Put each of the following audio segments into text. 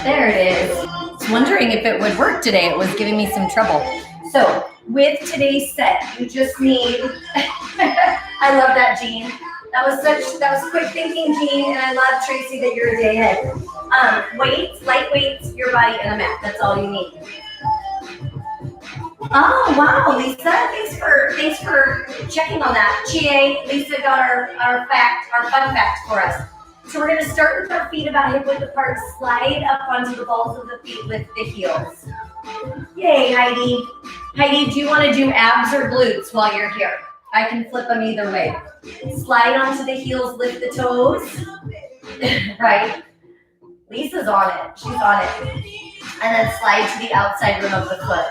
There it is. I was wondering if it would work today. It was giving me some trouble. So with today's set, you just need, I love that, Jean. That was quick thinking, Jean, and I love, Tracy, that you're a day ahead. Weights, light weights, your body, and a mat. That's all you need. Oh, wow, Lisa, thanks for checking on that. Chie, Lisa got our fun fact for us. So we're gonna start with our feet about hip width apart, slide up onto the balls of the feet with the heels. Yay, Heidi. Heidi, do you wanna do abs or glutes while you're here? I can flip them either way. Slide onto the heels, lift the toes. Right? Lisa's on it, she's on it. And then slide to the outside rim of the foot.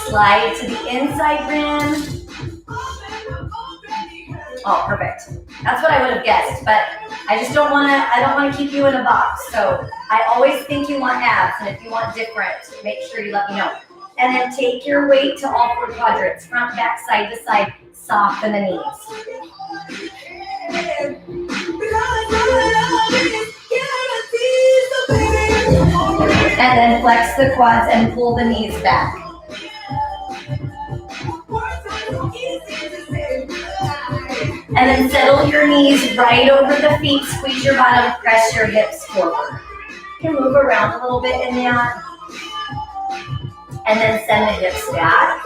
Slide to the inside rim. Oh, perfect. That's what I would have guessed, but I don't want to keep you in a box. So I always think you want abs, and if you want different, make sure you let me know. And then take your weight to all four quadrants, front, back, side to side, soften the knees. And then flex the quads and pull the knees back. And then settle your knees right over the feet, squeeze your bottom, press your hips forward. You can move around a little bit in that. And then send the hips back.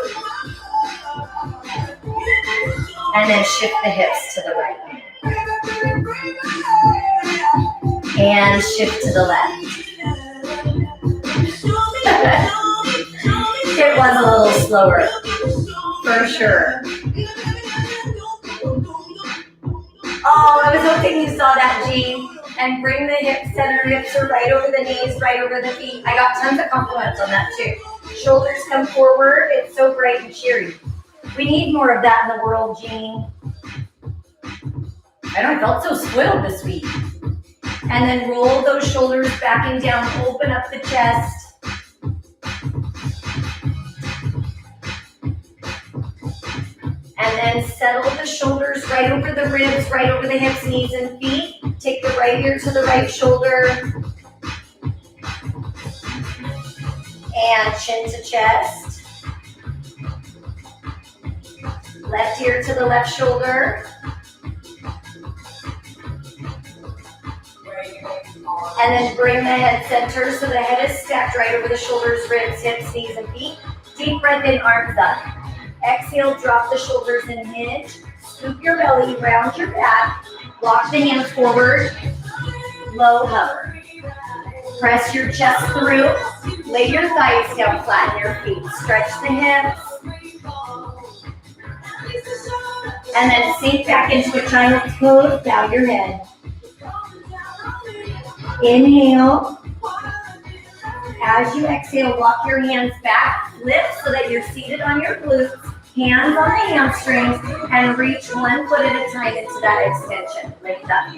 And then shift the hips to the right. And shift to the left. It was a little slower, for sure. Oh, I was hoping you saw that, Jean. And bring the hips, center hips are right over the knees, right over the feet. I got tons of compliments on that too. Shoulders come forward. It's so bright and cheery. We need more of that in the world, Jean. I felt so spoiled this week. And then roll those shoulders back and down. Open up the chest. And then settle the shoulders right over the ribs, right over the hips, knees, and feet. Take the right ear to the right shoulder. And chin to chest. Left ear to the left shoulder. And then bring the head center so the head is stacked right over the shoulders, ribs, hips, knees, and feet. Deep breath in, arms up. Exhale, drop the shoulders and hinge. Scoop your belly, round your back. Walk the hands forward. Low hover. Press your chest through. Lay your thighs down, flatten your feet. Stretch the hips. And then sink back into a child's pose. Bow your head. Inhale. As you exhale, walk your hands back. Flip so that you're seated on your glutes. Hands on the hamstrings, and reach one foot at a time into that extension. Lift up.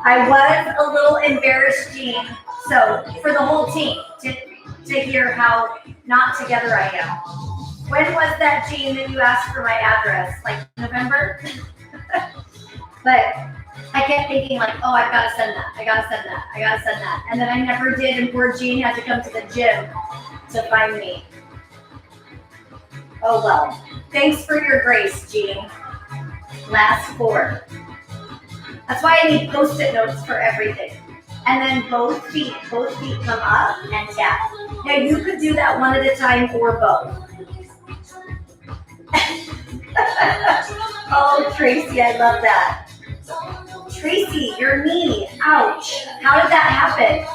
I was a little embarrassed, Jean, so for the whole team to hear how not together I am. When was that, Jean, that you asked for my address? Like November? But I kept thinking like, oh, I've got to send that. I got to send that. I got to send that. And then I never did, and poor Jean had to come to the gym to find me. Oh, well. Thanks for your grace, Jean. Last 4. That's why I need Post-it notes for everything. And then both feet come up and tap. Now you could do that one at a time or both. Oh, Tracy, I love that. Tracy, your knee, ouch. How did that happen?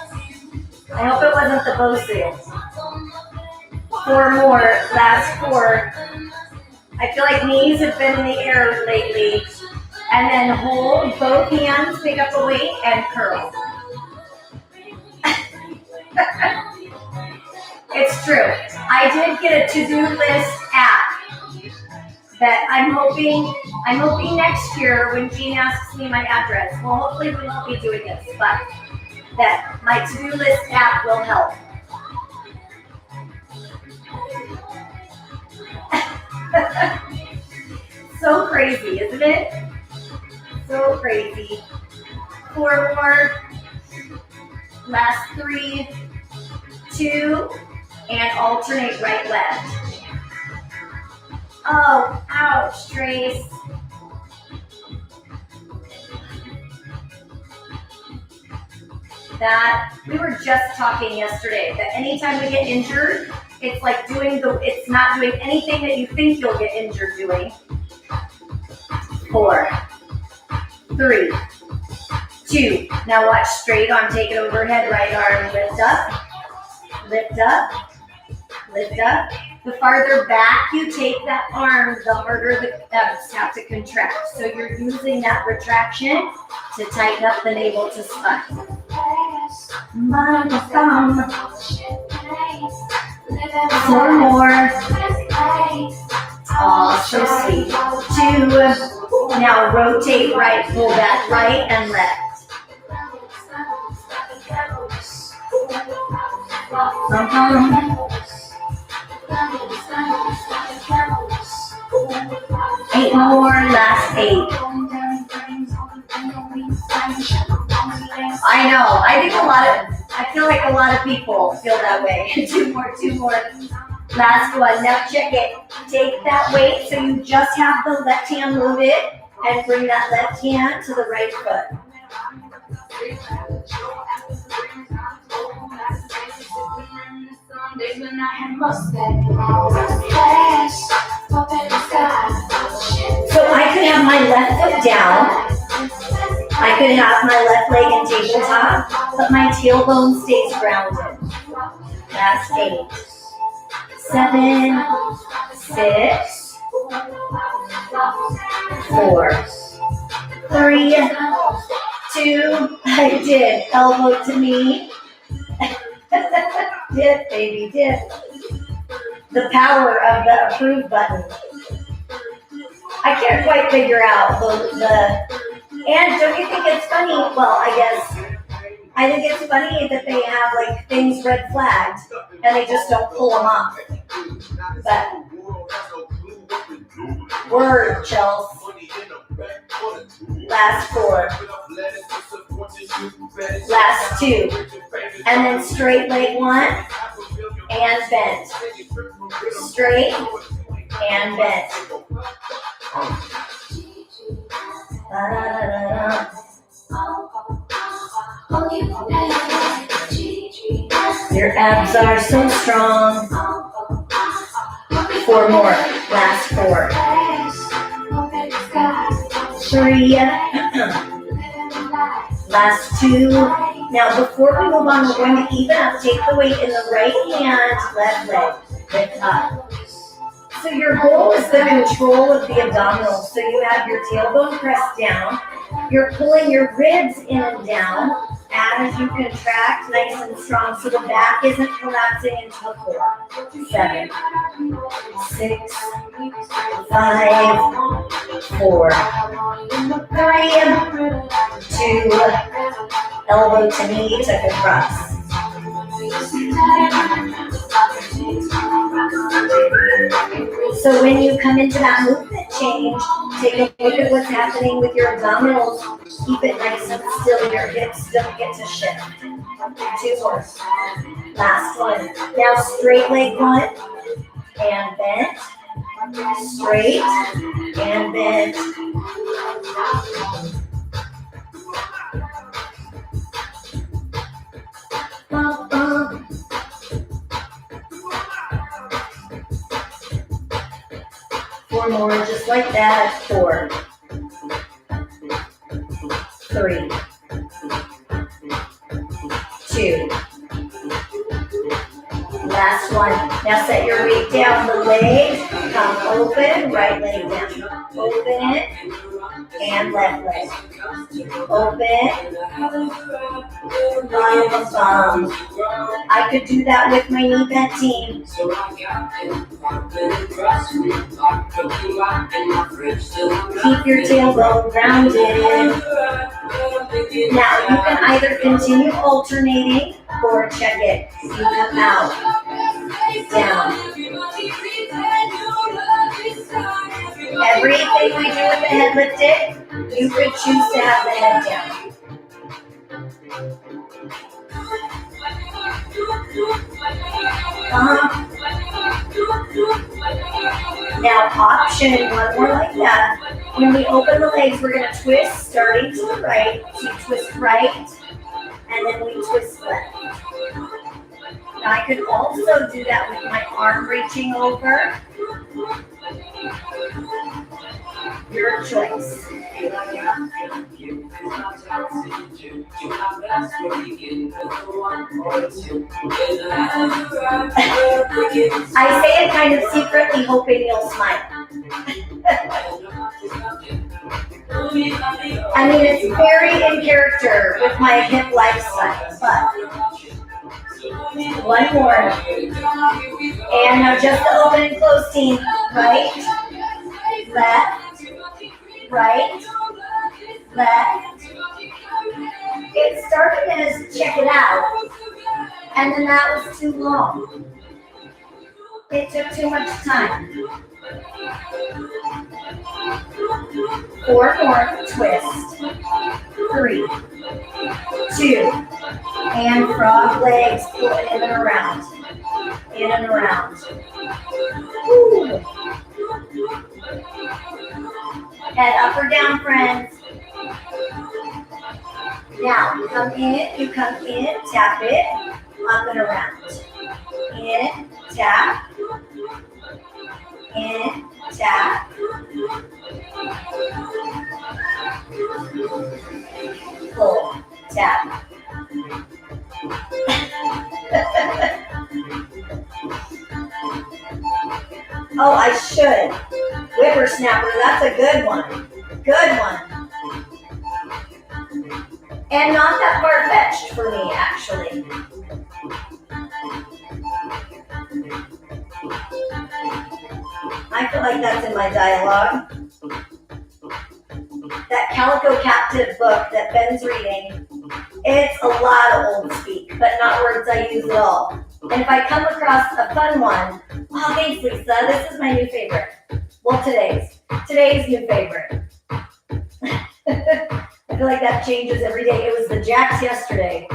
I hope it wasn't the Bosu. 4 more, last 4. I feel like knees have been in the air lately. And then hold both hands, pick up a weight, and curl. It's true. I did get a to-do list app that I'm hoping next year when Jean asks me my address, well, hopefully we won't be doing this, but that my to-do list app will help. So crazy, isn't it? So crazy. 4 more. Last 3, 2, and alternate right, left. Oh, ouch, Trace. That, we were just talking yesterday that anytime we get injured, it's like it's not doing anything that you think you'll get injured doing. 4, 3, 2. Now watch, straight arm, take it overhead, right arm, lift up, lift up, lift up. The farther back you take that arm, the harder the abs have to contract. So you're using that retraction to tighten up the navel to spine. 4 more. Oh, so sweet. 2. Now rotate right, pull back right and left. 8 more, last 8. I know, I feel like a lot of people feel that way. 2 more. Last one, now check it. Take that weight so you just have the left hand move it and bring that left hand to the right foot. So I could have my left foot down. I could have my left leg in tabletop, but my tailbone stays grounded. Last 8. 7, 6, 4, 3, 2. I did. Elbow to knee. Dip, baby, dip. The power of the approve button. I can't quite figure out and don't you think it's funny? Well, I think it's funny that they have like things red flagged and they just don't pull them off. But word, Chels. Last 4. Last 2. And then straight leg 1 and bend. Straight and bend. Your abs are so strong. 4 more. Last 4. 3. Last 2. Now before we move on, we're going to even up. Take the weight in the right hand, left leg. Lift up. So your goal is the control of the abdominals. So you have your tailbone pressed down. You're pulling your ribs in and down as you contract nice and strong so the back isn't collapsing into 4, 7, 6, 5, 4, 3, 2, elbow to knee to compress. So when you come into that movement change, take a look at what's happening with your abdominals. Keep it nice and still. Your hips don't get to shift. 2 more. Last one. Now straight leg 1 and bend. Straight and bend. Four more, just like that. 4, 3, 2. Last one. Now set your weight down. The legs come open. Right leg down. Open it. And left leg. Open. I could do that with my knee bent team. Keep your tailbone grounded. Now you can either continue alternating or check it. You come out, down. Everything we do with the head lifted, you could choose to have the head down. Now option, one more like that. When we open the legs, we're going to twist starting to the right. So you twist right, and then we twist left. Now I could also do that with my arm reaching over. Your choice. I say it kind of secretly, hoping you'll smile. I mean, it's very in character with my hip lifestyle, but one more. And now just the open and close team. Right, left, right, left. It started as check it out, and then that was too long. It took too much time. 4 more, twist. 3, 2, and frog legs, pull it in and around. In and around. Woo. Head up or down, friends. Now, you come in, tap it, up and around. In, tap. In, tap. Pull, tap. Oh, I should. Whippersnapper, that's a good one. Good one. And not that far-fetched for me, actually. I feel like that's in my dialogue. That Calico Captive book that Ben's reading, it's a lot of old speak, but not words I use at all. And if I come across a fun one, oh, thanks, Lisa, this is my new favorite. Well, today's new favorite. I feel like that changes every day. It was the Jacks yesterday.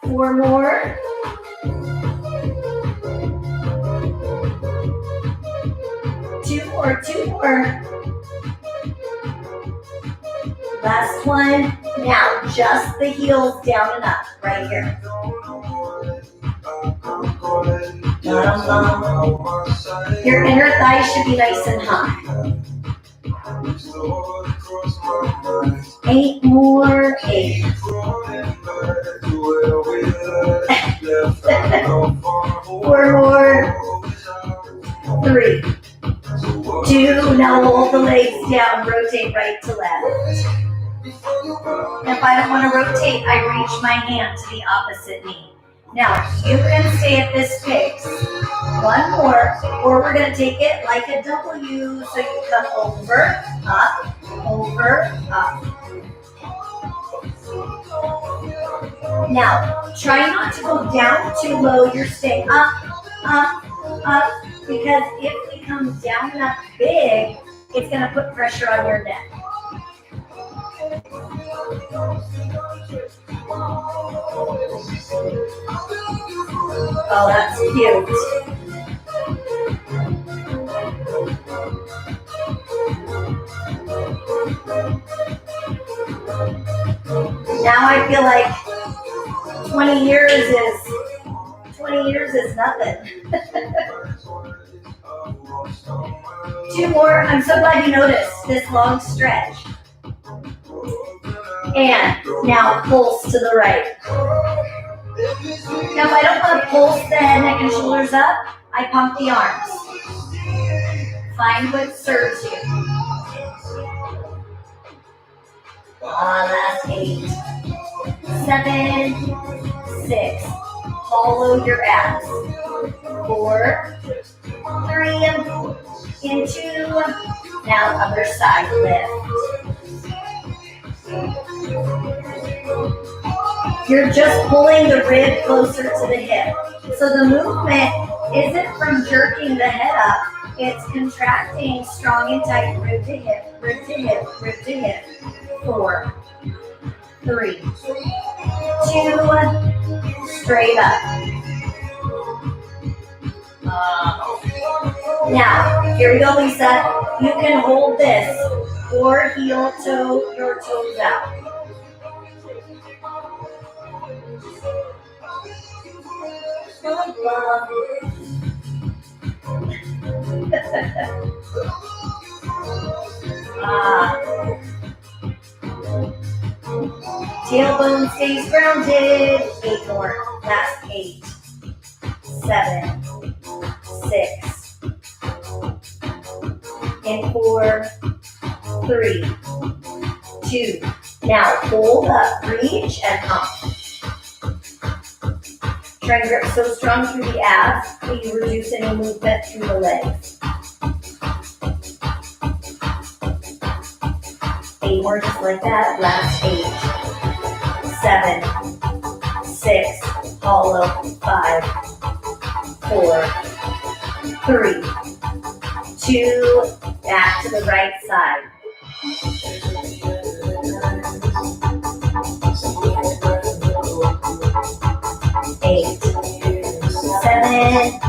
4 more. 2 more. Last one. Now, just the heels down and up, right here. Your inner thighs should be nice and high. 8 more. 8. 4 more. 3, 2. Now hold the legs down. Rotate right to left. If I don't want to rotate, I reach my hand to the opposite knee. Now, you can stay at this pace. 1 more, or we're going to take it like a W, so you come over, up, over, up. Now, try not to go down too low. You're staying up, up, up, because if we come down and up big, it's going to put pressure on your neck. Oh, that's cute. Now I feel like 20 years is nothing. 2 more. I'm so glad you noticed this long stretch. And now pulse to the right. Now if I don't want to pulse the head, neck, and shoulders up, I pump the arms. Find what serves you. Last 8, 7, 6. Follow your abs. 4, 3, and 2. Now other side, lift. You're just pulling the rib closer to the hip. So the movement isn't from jerking the head up. It's contracting strong and tight, rib to hip, rib to hip, rib to hip. 4, 3, 2, straight up. Now, here we go, Lisa. You can hold this or heel toe your toes out. Tailbone stays grounded. 8 more. Last 8, 7, 6. In 4, 3, 2. Now hold up, reach, and up. Try and grip so strong through the abs that you reduce any movement through the legs. 8 more, just like that. Last 8, 7, 6. Hollow. 5, 4, 3, 2. Back to the right side. 8, 7.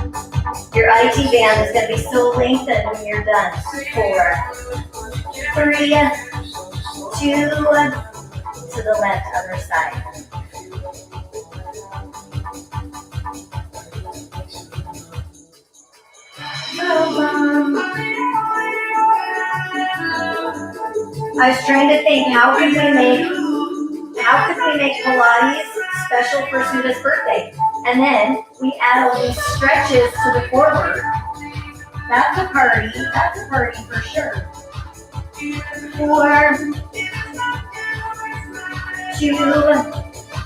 Your IT band is going to be so lengthened when you're done. 4, 3, 2. To the left, other side. I was trying to think, how could we make Pilates special for Suda's birthday? And then we add all these stretches to the forward. That's a party for sure. 4, 2,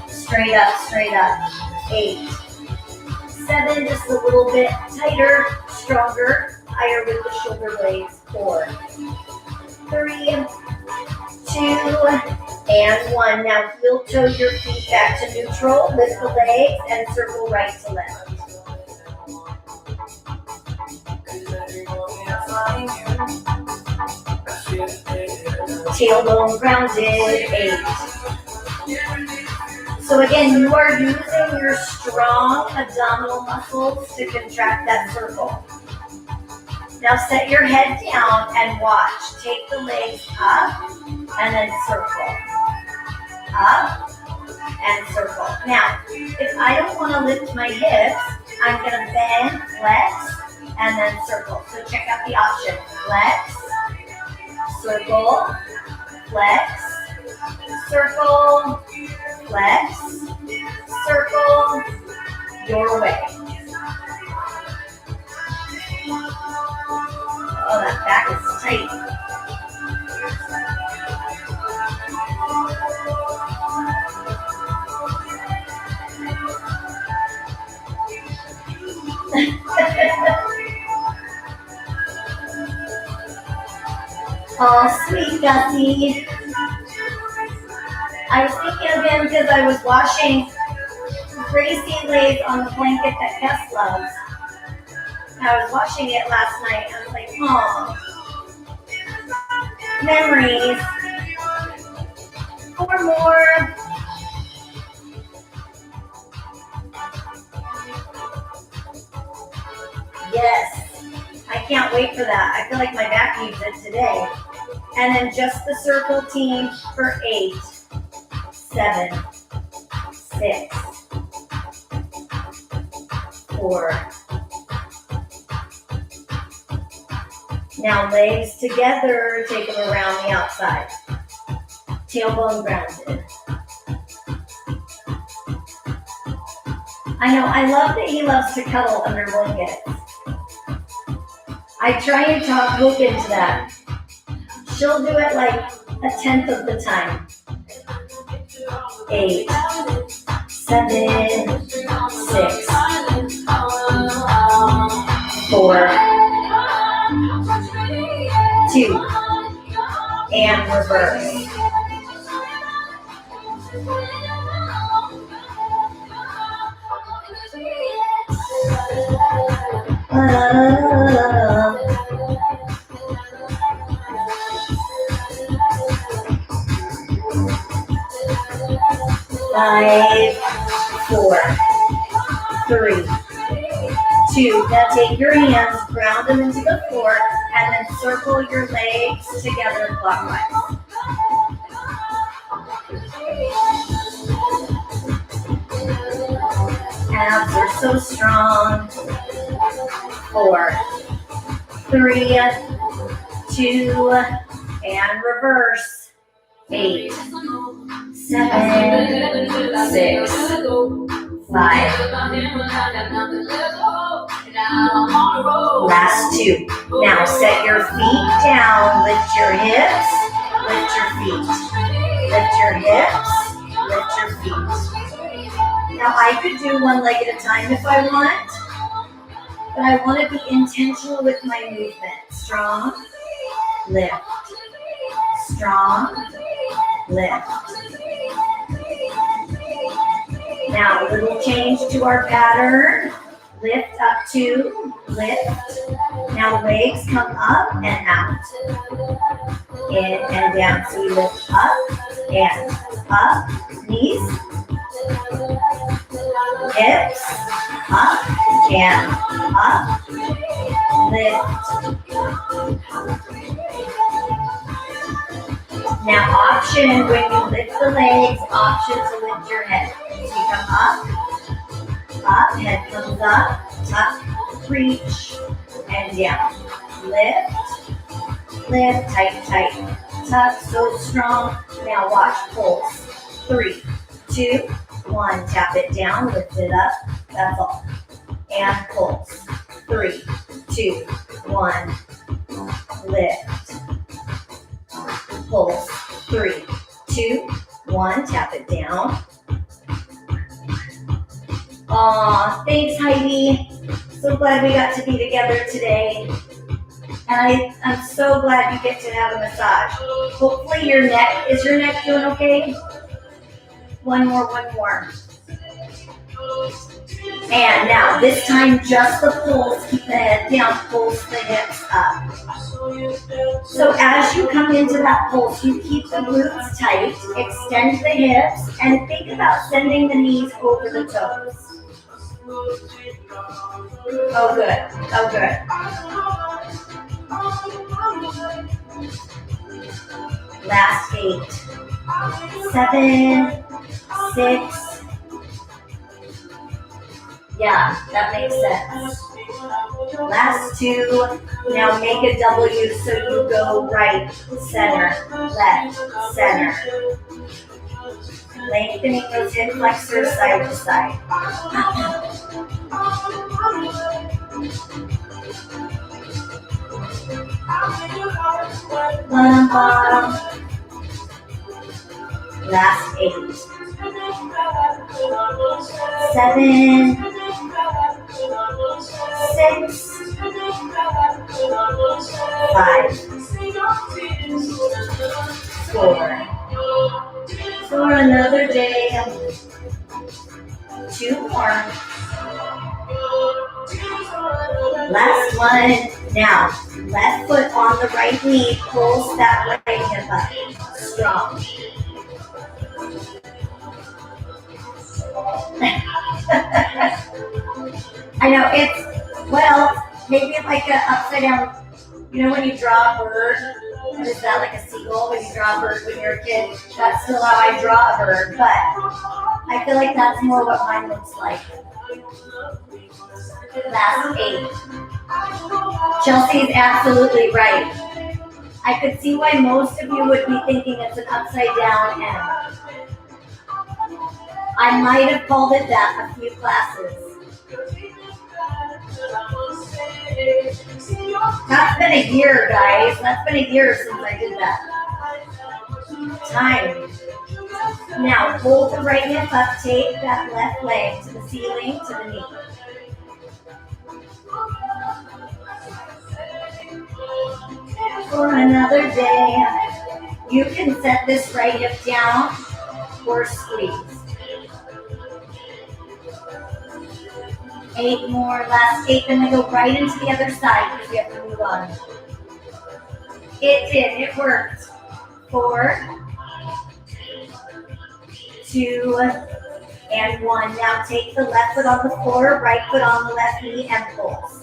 straight up. 8, 7, just a little bit tighter, stronger, higher with the shoulder blades. 4, 3, 2, and 1. Now heel toe your feet back to neutral, lift the legs, and circle right to left. Tailbone grounded. 8. So again, you are using your strong abdominal muscles to contract that circle. Now set your head down and watch. Take the legs up and then circle. Up and circle. Now, if I don't want to lift my hips, I'm going to bend, flex, and then circle. So check out the option. Flex, circle, flex, circle, flex, circle, your way. Oh, that back is tight. Oh, sweet Gussie. I was thinking of him because I was washing Gracie lays on the blanket that Gus loves. I was washing it last night. I was like, oh, memories. 4 more. Yes. I can't wait for that. I feel like my back needs it today. And then just the circle team for 8, 7, 6, 4. Now legs together, take them around the outside. Tailbone grounded. I know, I love that he loves to cuddle under blankets. I try and talk Hook into that. She'll do it like a 10th of the time. 8, 7, 6, 4, 2, and reverse. 5, 4, 3, 2. Now take your hands, ground them into the floor, and then circle your legs together clockwise. Abs are so strong. 4, 3, 2, and reverse. 8, 7, 6, 5. Last 2. Now set your feet down. Lift your hips. Lift your feet. Lift your hips. Lift your feet. Now I could do one leg at a time if I want, but I want to be intentional with my movement. Strong, lift. Strong, lift. Now a little change to our pattern. Lift up 2, lift. Now legs come up and out. In and down. So we lift up and up. Knees. Hips. Up and up. Lift. Now option when you lift the legs, option to lift your head. So you come up, head comes up, tuck, reach, and down. Lift, tight, tuck, so strong. Now watch, pulse. 3, 2, 1, tap it down, lift it up, that's all. And pulse. 3, 2, 1, lift. Pulse. 3, 2, 1, tap it down. Aw, thanks Heidi. So glad we got to be together today. And I'm so glad you get to have a massage. Hopefully is your neck doing okay? One more. And now, this time just the pulse, keep the head down, pulse the hips up. So as you come into that pulse, you keep the glutes tight, extend the hips, and think about sending the knees over the toes. Oh good. Last 8, 7, 6. Yeah, that makes sense. Last 2. Now make a W so you go right, center, left, center. Lengthening those hip flexors side to side. Bottom. Last 8. 7, 6, 5, 4. For another day. 2 more. Last one. Now, left foot on the right knee. Pulse that right hip up. Strong. I know maybe like an upside down, when you draw a bird, what is that, like a seagull when you draw a bird when you're a kid? That's still how I draw a bird, but I feel like that's more what mine looks like. Last 8. Chelsea's absolutely right. I could see why most of you would be thinking it's an upside down M. I might have called it that a few classes. That's been a year, guys. That's been a year since I did that. Time. Now, hold the right hip up. Take that left leg to the ceiling, to the knee. For another day, you can set this right hip down or squeeze. 8 more, last 8, then we go right into the other side because we have to move on. It worked. 4, 2, and 1. Now take the left foot on the floor, right foot on the left knee, and pulse.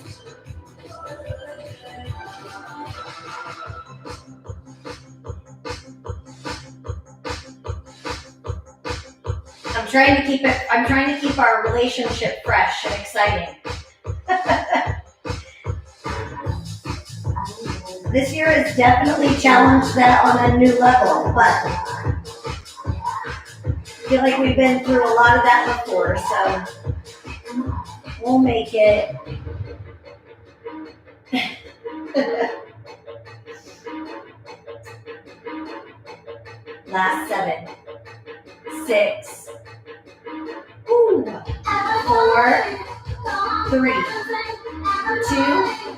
I'm trying to keep our relationship fresh and exciting. This year has definitely challenged that on a new level, but I feel like we've been through a lot of that before, so we'll make it. Last 7, 6, 4, 3, 2,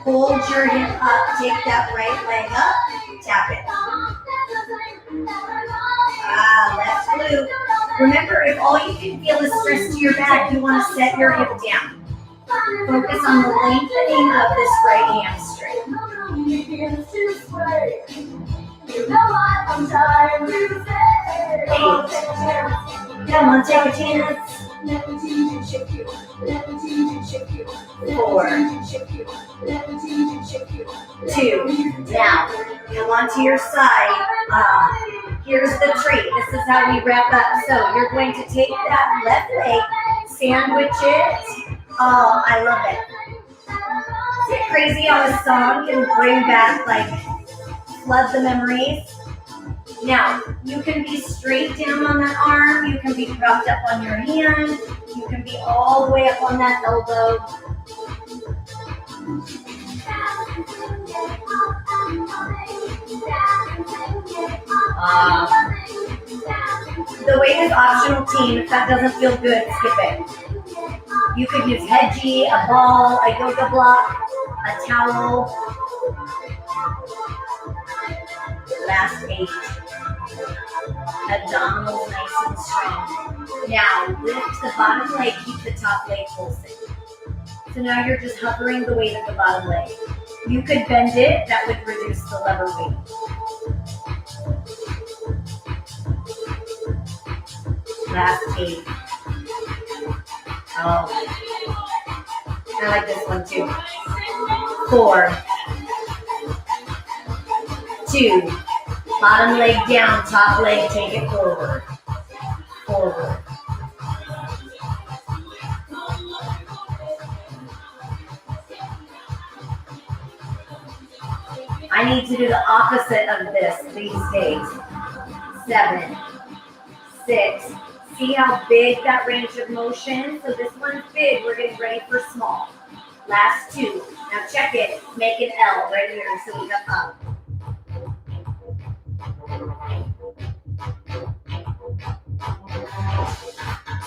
hold your hip up, take that right leg up, tap it. Left glute. Remember, if all you can feel is stress to your back, you want to set your hip down. Focus on the lengthening of this right hamstring. 8. Come on, take a chance. 4, 2. Now, come onto your side. Here's the treat. This is how we wrap up. So you're going to take that left leg, sandwich it. Oh, I love it. Isn't it crazy how a song can bring back, flood the memories? Now, you can be straight down on that arm. You can be propped up on your hand. You can be all the way up on that elbow. The weight is optional, team. If that doesn't feel good, skip it. You could use hedgie, a ball, a yoga block, a towel. Last 8. Abdominals nice and strong. Now lift the bottom leg, keep the top leg pulsing. So now you're just hovering the weight of the bottom leg. You could bend it, that would reduce the lever weight. Last 8. Oh, I like this one too. 4, 2, bottom leg down, top leg, take it forward. Forward. I need to do the opposite of this these days. 7, 6. See how big that range of motion? So this one's big. We're getting ready for small. Last 2. Now check it. Make an L right here so we come up.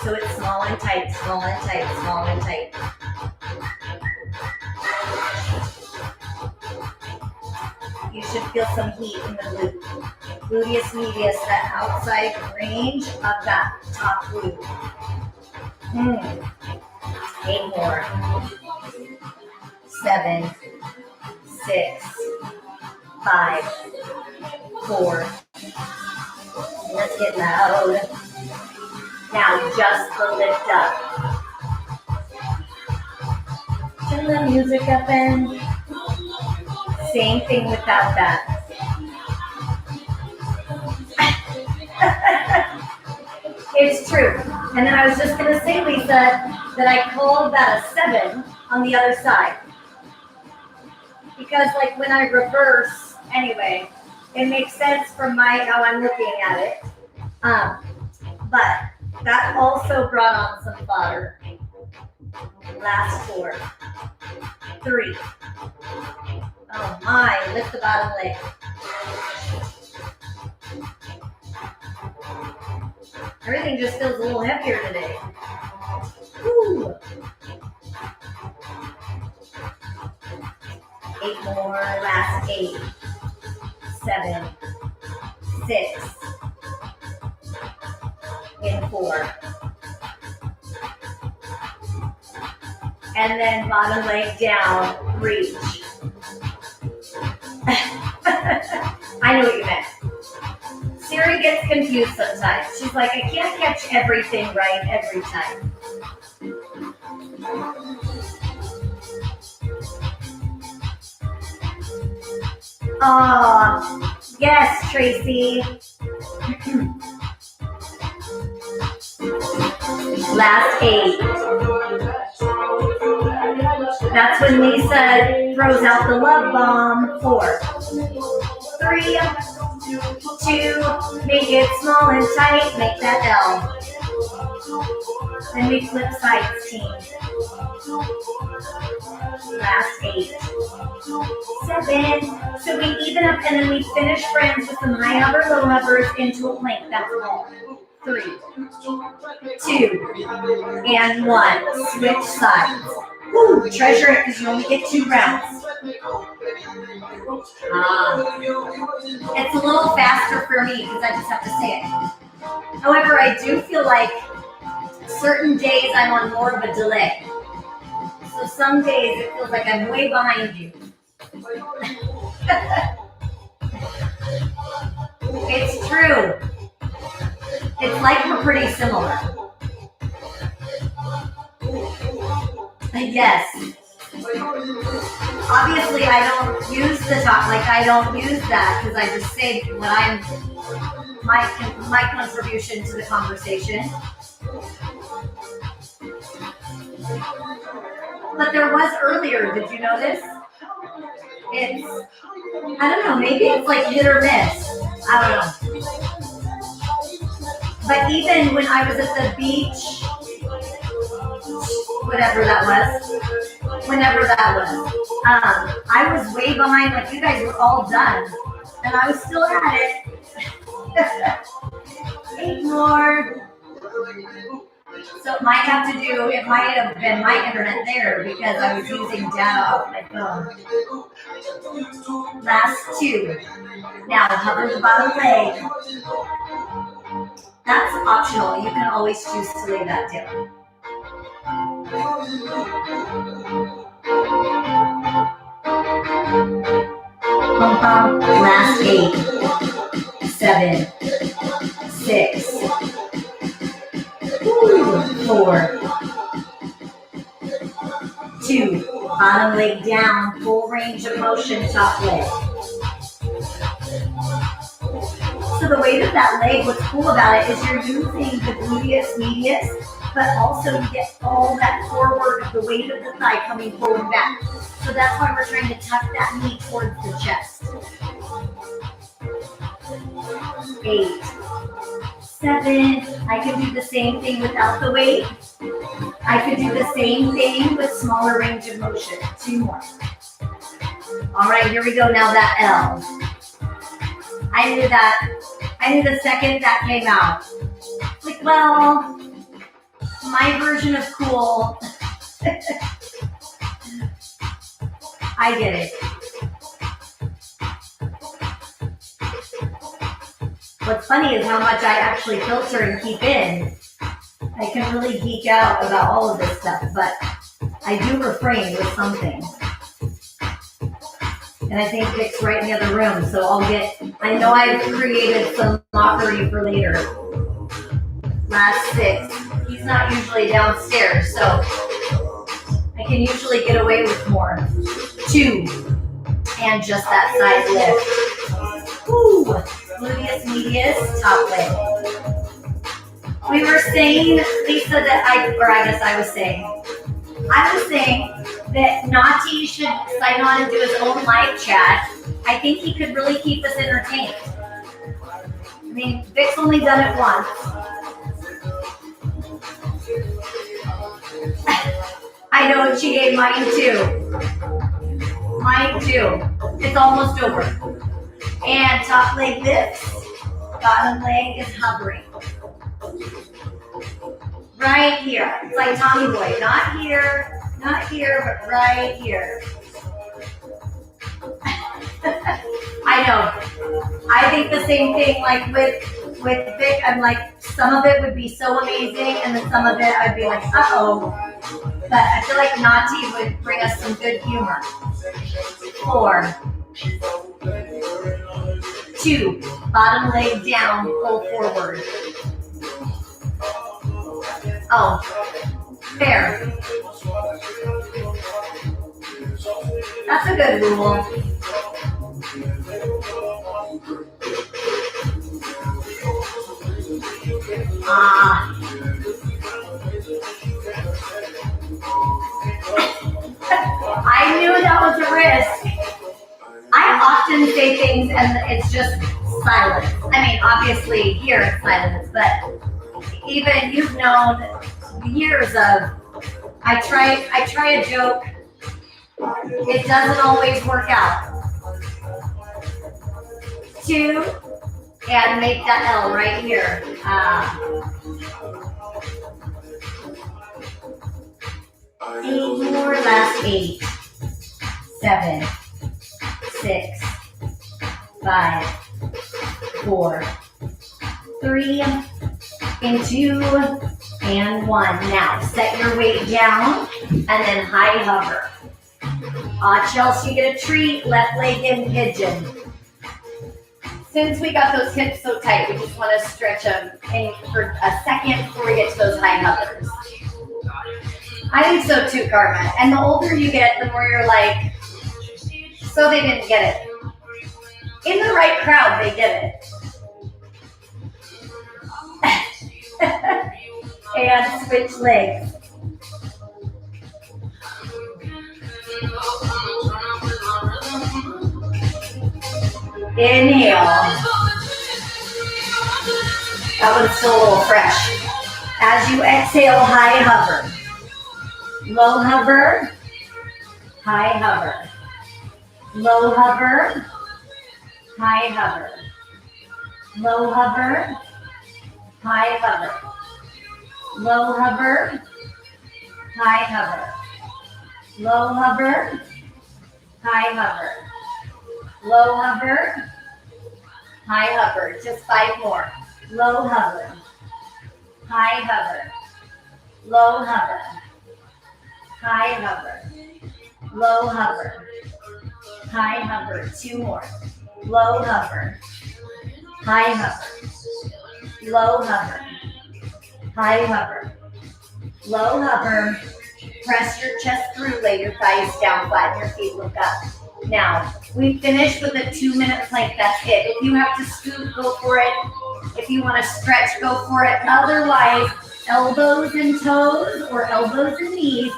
So it's small and tight, small and tight, small and tight. You should feel some heat in the glute. Gluteus medius, that outside range of that top glute. 8 more. 7, 6, 5, 4. Let's get loud. Now just the lift up. Turn the music up and same thing without that. It's true. And then I was just going to say, Lisa, that I called that a 7 on the other side. Because when I reverse, anyway, it makes sense from how I'm looking at it. But that also brought on some fodder. Last 4, 3. Oh my, lift the bottom leg. Everything just feels a little heavier today. Woo. 8 more, last 8, 7, 6, in 4. And then bottom leg down, reach. I know what you meant. Siri gets gets confused sometimes. She's like, I can't catch everything right every time. Oh, yes, Tracy. Last 8. That's when Lisa throws out the love bomb. 4, 3, 2, make it small and tight, make that L. Then we flip sides, team. Last 8. 7. So we even up and then we finish, friends, with some high hover, low hovers into a plank. That's all. 3, 2, and 1. Switch sides. Woo, treasure it because you only get 2 rounds. It's a little faster for me because I just have to say it. However, I do feel like certain days I'm on more of a delay. So some days it feels like I'm way behind you. It's true. It's like we're pretty similar. Yes. Obviously, I don't use the top. Like, I don't use that because I just say what I'm, my contribution to the conversation. But there was earlier, did you notice? It's, I don't know, maybe it's like hit or miss. I don't know. But even when I was at the beach, whenever that was, I was way behind, like you guys were all done, and I was still at it. 8 more. So it might have been my internet there because I was using data off my phone. Last 2. Now hover the bottom leg. That's optional. You can always choose to lay that down. Pom pom. Last 8, 7, 6, 4, 2. Bottom leg down. Full range of motion. Top leg. So the weight of that leg, what's cool about it is you're using the gluteus medius, but also you get all that forward, the weight of the thigh coming forward and back. So that's why we're trying to tuck that knee towards the chest. 8, 7. I can do the same thing without the weight. I could do the same thing with smaller range of motion. 2 more. All right, here we go. Now that L. I knew the second that came out. Like, well, my version of cool. I get it. What's funny is how much I actually filter and keep in. I can really geek out about all of this stuff, but I do refrain with some things. And I think Vic's right in the other room, so I know I've created some mockery for later. Last 6. He's not usually downstairs, so I can usually get away with more. 2. And just that side lift. Woo! Gluteus medius, top leg. We were saying, Lisa, that I was saying that Nati should sign on and do his own live chat. I think he could really keep us entertained. I mean, Vic's only done it once. I know, she gave mine too. Mine too. It's almost over. And top leg lifts. Bottom leg is hovering. Right here. It's like Tommy Boy. Not here, but right here. I know. I think the same thing, like with Vic, I'm like, some of it would be so amazing, and then some of it I'd be like, uh-oh. But I feel like Nati would bring us some good humor. 4, 2, bottom leg down, pull forward. Oh, fair. That's a good rule. I knew that was a risk. I often say things and it's just silence. I mean, obviously here it's silence, but even you've known years of, I try a joke, it doesn't always work out. 2, and make that L right here. 8 more, last 8, 7, 6, 5, 4, 3, and 2, and 1. Now set your weight down and then high hover. Chelsea, you get a treat, left leg in pigeon. Since we got those hips so tight, we just want to stretch them in for a second before we get to those high hovers. I think so too, Karma. And the older you get, the more you're like, so they didn't get it. In the right crowd, they get it. And switch legs. Inhale. That one's still a little fresh. As you exhale, high hover. Low hover. High hover. Low hover. High hover. Low hover. High hover. Low hover. High hover. Low hover. High hover. Low hover, high hover, just 5 more. Low hover, high hover, low hover, high hover, low hover, high hover, 2 more. Low hover, high hover, low hover, high hover, low hover. Press your chest through, lay your thighs down flat, your feet look up. Now, we finished with a 2-minute plank, that's it. If you have to scoot, go for it. If you want to stretch, go for it. Otherwise, elbows and toes or elbows and knees,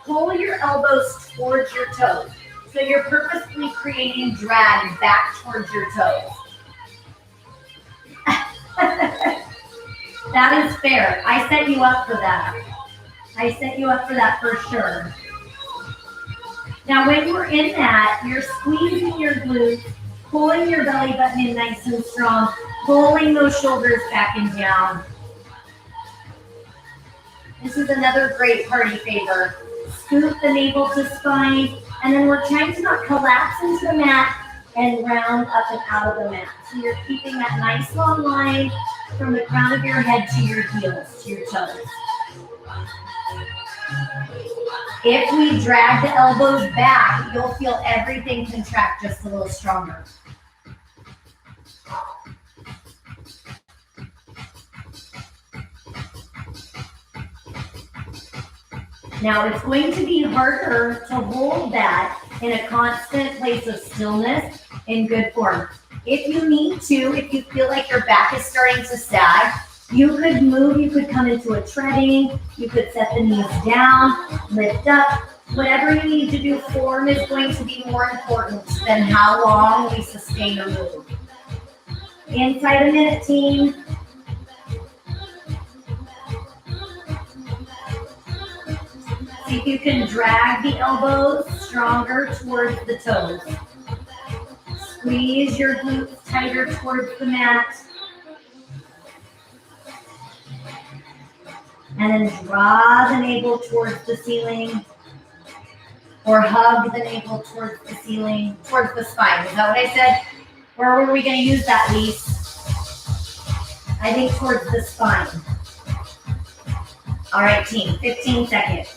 pull your elbows towards your toes. So you're purposely creating drag back towards your toes. That is fair. I set you up for that. I set you up for that for sure. Now, when you're in that, you're squeezing your glutes, pulling your belly button in nice and strong, pulling those shoulders back and down. This is another great party favor. Scoop the navel to spine, and then we're trying to not collapse into the mat and round up and out of the mat. So you're keeping that nice long line from the crown of your head to your heels, to your toes. If we drag the elbows back, you'll feel everything contract just a little stronger. Now it's going to be harder to hold that in a constant place of stillness in good form. If you need to, if you feel like your back is starting to sag, you could move, you could come into a treading, you could set the knees down, lift up. Whatever you need to do, form is going to be more important than how long we sustain a move. Inside a minute, team. See if you can drag the elbows stronger towards the toes. Squeeze your glutes tighter towards the mat. And then draw the navel towards the ceiling. Or hug the navel towards the ceiling, towards the spine. Is that what I said? Where were we going to use that, Lise? I think towards the spine. All right, team, 15 seconds.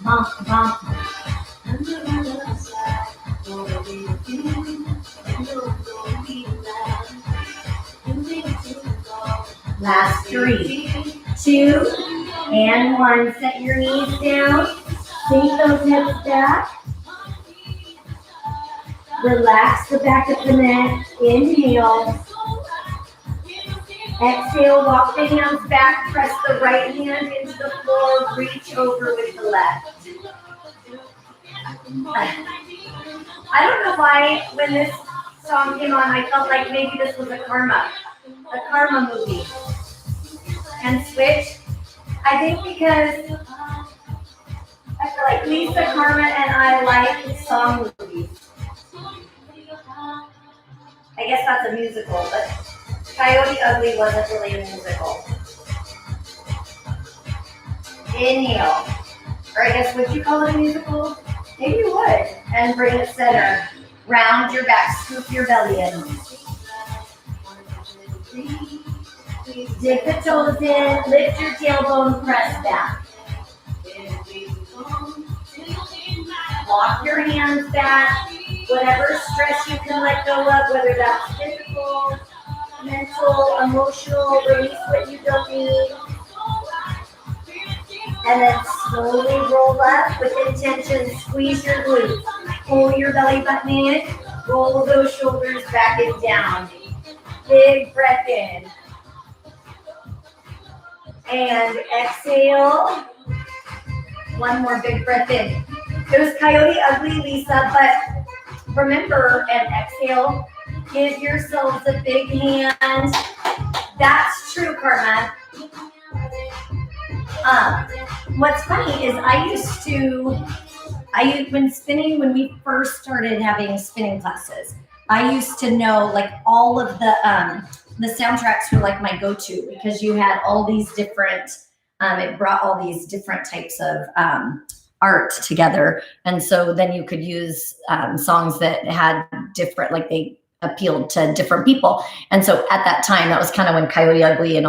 Bump, bump. Last 3, 2, and 1. Set your knees down. Sink those hips back. Relax the back of the neck. Inhale. Exhale, walk the hands back. Press the right hand into the floor. Reach over with the left. I don't know why when this song came on, I felt like maybe this was a karma movie. And switch. I think because I feel like Lisa, Karma, and I like song movies. I guess that's a musical, but Coyote Ugly wasn't really a musical. Inhale. Or I guess, would you call it a musical? Maybe you would. And bring it center. Round your back, scoop your belly in. Dig the toes in, lift your tailbone, press back. Walk your hands back. Whatever stress you can let go of, whether that's physical, mental, emotional, release what you don't need. And then slowly roll up with intention, squeeze your glutes. Pull your belly button in, roll those shoulders back and down. Big breath in. And exhale. One more big breath in. It was Coyote Ugly, Lisa, but remember, and exhale, give yourselves a big hand. That's true, Karma. What's funny is when we first started having spinning classes, I used to know like all of the soundtracks were like my go-to because you had all these different, it brought all these different types of art together. And so then you could use songs that had different, like they appealed to different people. And so at that time, that was kind of when Coyote Ugly and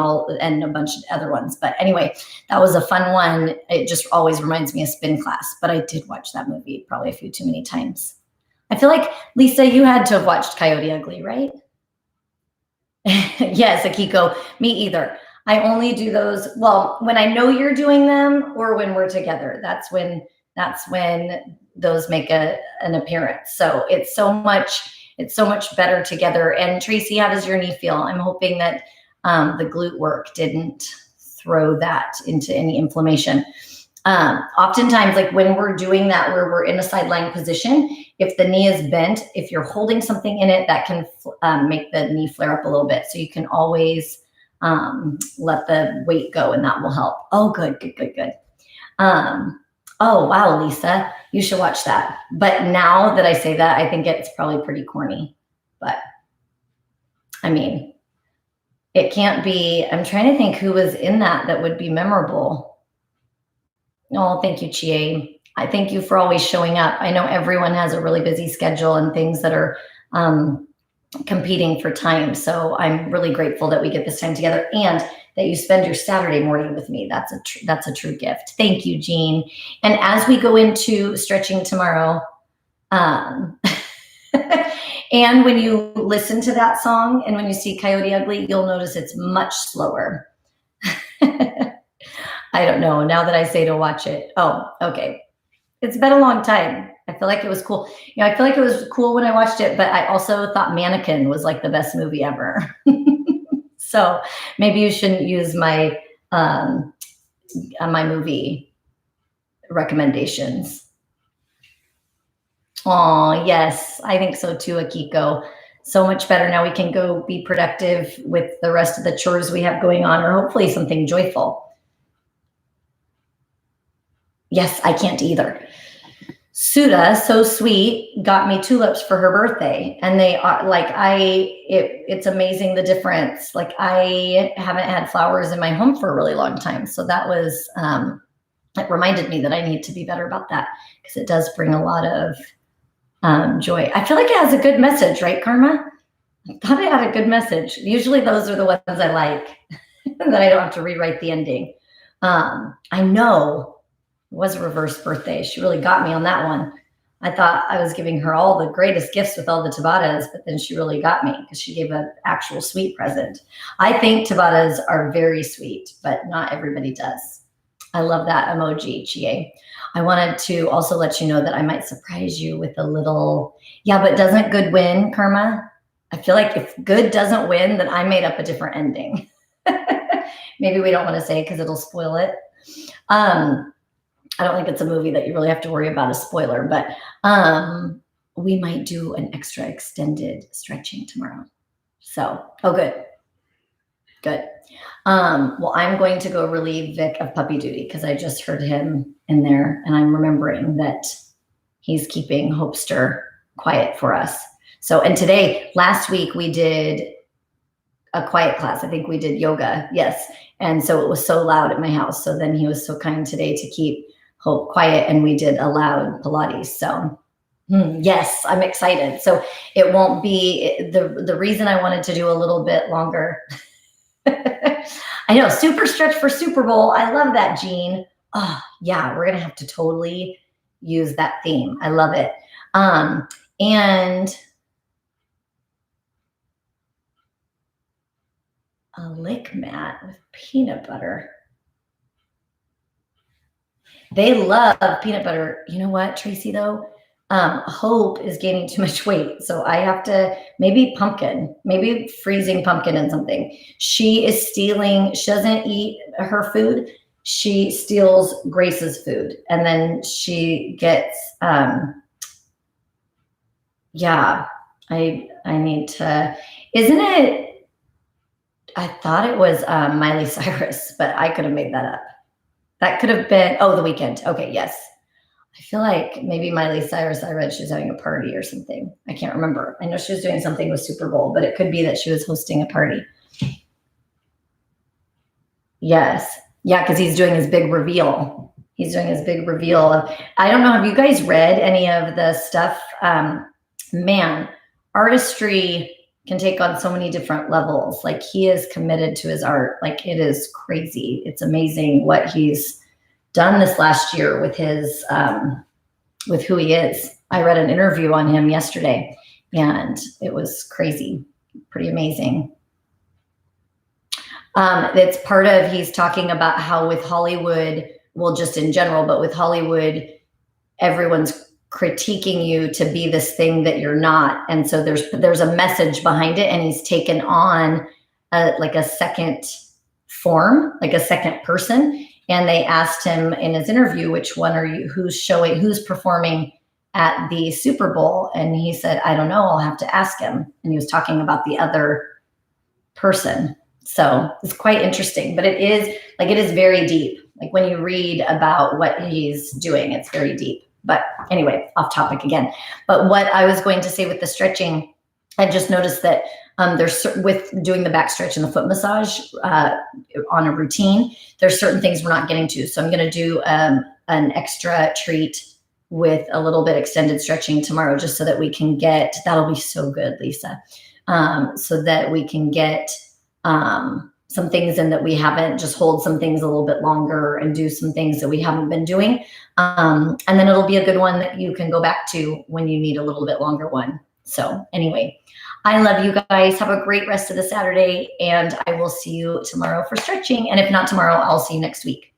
a bunch of other ones. But anyway, that was a fun one. It just always reminds me of spin class, but I did watch that movie probably a few too many times. I feel like, Lisa, you had to have watched Coyote Ugly, right? Yes, Akiko, me either. I only do those, well, when I know you're doing them or when we're together. That's when those make an appearance. So it's so much better together. And Tracy, how does your knee feel? I'm hoping that the glute work didn't throw that into any inflammation. Oftentimes, like when we're doing that, where we're in a side lying position, if the knee is bent, if you're holding something in it, that can make the knee flare up a little bit. So you can always let the weight go and that will help. Oh, good. Oh, wow, Lisa, you should watch that. But now that I say that, I think it's probably pretty corny. But I mean, it can't be, I'm trying to think who was in that would be memorable. Oh, thank you, Chie. I thank you for always showing up. I know everyone has a really busy schedule and things that are competing for time. So I'm really grateful that we get this time together and that you spend your Saturday morning with me. That's a true gift. Thank you, Jean. And as we go into stretching tomorrow, and when you listen to that song and when you see Coyote Ugly, you'll notice it's much slower. I don't know. Now that I say to watch it. Oh, okay. It's been a long time. I feel like it was cool. I feel like it was cool when I watched it, but I also thought Mannequin was like the best movie ever. So maybe you shouldn't use my my movie recommendations. Oh, yes, I think so too, Akiko. So much better. Now we can go be productive with the rest of the chores we have going on, or hopefully something joyful. Yes, I can't either. Suda, so sweet, got me tulips for her birthday. And they are like, it's amazing the difference. Like I haven't had flowers in my home for a really long time. So that was, it reminded me that I need to be better about that because it does bring a lot of joy. I feel like it has a good message, right, Karma? I thought it had a good message. Usually those are the ones I like that I don't have to rewrite the ending. I know. It was a reverse birthday. She really got me on that one. I thought I was giving her all the greatest gifts with all the Tabatas, but then she really got me because she gave an actual sweet present. I think Tabatas are very sweet, but not everybody does. I love that emoji, Chie. I wanted to also let you know that I might surprise you with a little, yeah, but doesn't good win, Karma? I feel like if good doesn't win, then I made up a different ending. Maybe we don't want to say because it'll spoil it. I don't think it's a movie that you really have to worry about a spoiler, but we might do an extra extended stretching tomorrow. So, oh, good. Good. Well, I'm going to go relieve Vic of puppy duty because I just heard him in there and I'm remembering that he's keeping Hopester quiet for us. So, and today, last week we did a quiet class. I think we did yoga. Yes. And so it was so loud at my house. So then he was so kind today to keep Hope quiet and we did a loud Pilates. So yes, I'm excited. So it won't be the reason I wanted to do a little bit longer. I know, super stretch for Super Bowl. I love that, Jean. Oh yeah, we're going to have to totally use that theme. I love it. And a lick mat with peanut butter. They love peanut butter. You know what, Tracy, though? Hope is gaining too much weight. So I have to, maybe pumpkin, maybe freezing pumpkin and something. She is stealing, she doesn't eat her food. She steals Grace's food. And then she gets, yeah, I need to, isn't it, I thought it was Miley Cyrus, but I could have made that up. That could have been, oh, The Weeknd. Okay, yes. I feel like maybe Miley Cyrus, I read she was having a party or something. I can't remember. I know she was doing something with Super Bowl, but it could be that she was hosting a party. Yes. Yeah, because he's doing his big reveal. He's doing his big reveal. I don't know, have you guys read any of the stuff? Man, artistry can take on so many different levels. Like he is committed to his art. Like it is crazy. It's amazing what he's done this last year with his, with who he is. I read an interview on him yesterday and it was crazy, pretty amazing. It's part of, he's talking about how with Hollywood, well, just in general, but with Hollywood, everyone's critiquing you to be this thing that you're not. And so there's a message behind it. And he's taken on like a second form, like a second person. And they asked him in his interview, which one are you, who's performing at the Super Bowl? And he said, I don't know, I'll have to ask him. And he was talking about the other person. So it's quite interesting, but it is very deep. Like when you read about what he's doing, it's very deep. But anyway, off topic again. But what I was going to say with the stretching, I've just noticed that there's with doing the back stretch and the foot massage on a routine, there's certain things we're not getting to. So I'm going to do an extra treat with a little bit extended stretching tomorrow, just so that we can get, that'll be so good, Lisa. So that we can get some things in that we haven't, just hold some things a little bit longer and do some things that we haven't been doing. And then it'll be a good one that you can go back to when you need a little bit longer one. So anyway, I love you guys. Have a great rest of the Saturday and I will see you tomorrow for stretching. And if not tomorrow, I'll see you next week.